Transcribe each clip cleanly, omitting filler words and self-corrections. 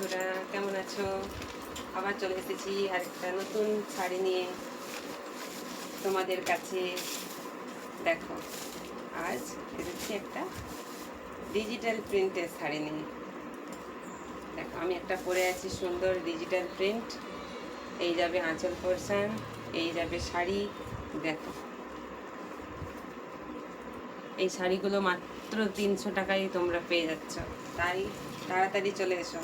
বন্ধুরা, কেমন আছো? আবার চলে এসেছি আরেকটা নতুন শাড়ি নিয়ে তোমাদের কাছে। দেখো, আজ এসেছি একটা ডিজিটাল প্রিন্টের শাড়ি নিয়ে। দেখো, আমি একটা পরে আছি সুন্দর ডিজিটাল প্রিন্ট। এই যাবে আঁচল পোরশন, এই যাবে শাড়ি। দেখো, এই শাড়িগুলো মাত্র 300 টাকায় তোমরা পেয়ে যাচ্ছ, তাই তাড়াতাড়ি চলে এসো।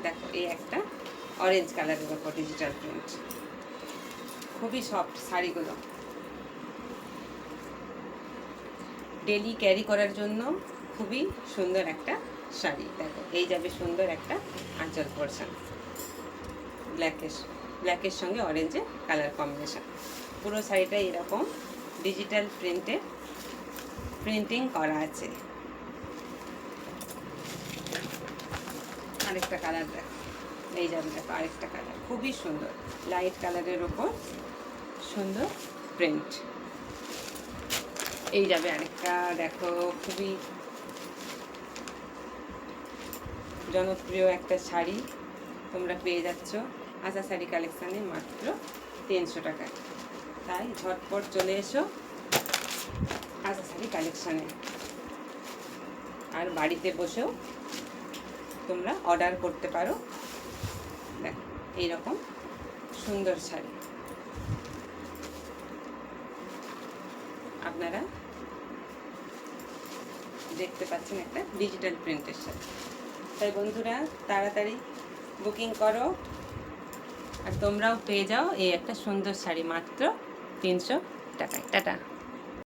দেখো, এই একটা অরেঞ্জ কালারের উপর ডিজিটাল প্রিন্ট, খুবই সফট শাড়িগুলো, ডেলি ক্যারি করার জন্য খুবই সুন্দর একটা শাড়ি। দেখো, এই যাবে সুন্দর একটা আঁচল পোরশন, ব্ল্যাকের সঙ্গে অরেঞ্জের কালার কম্বিনেশন। পুরো শাড়িটা এরকম ডিজিটাল প্রিন্টিং করা আছে। আরেকটা কালার দেখো, এই যাবে দেখো আরেকটা কালার, খুবই সুন্দর লাইট কালারের ওপর সুন্দর প্রিন্ট। এই যাবে আরেকটা, দেখো খুবই জনপ্রিয় একটা শাড়ি তোমরা পেয়ে যাচ্ছ আশা শাড়ি কালেকশানে মাত্র 300 টাকায়। তাই ঝটপট চলে এসো আশা শাড়ি কালেকশানে। আর বাড়িতে বসেও তোমরা অর্ডার করতে পারো। দেখো, এইরকম সুন্দর শাড়ি আপনারা দেখতে পাচ্ছেন, একটা ডিজিটাল প্রিন্টের শাড়ি। তাই বন্ধুরা, তাড়াতাড়ি বুকিং করো আর তোমরাও পেয়ে যাও এই একটা সুন্দর শাড়ি মাত্র 300 টাকায়। টাটা।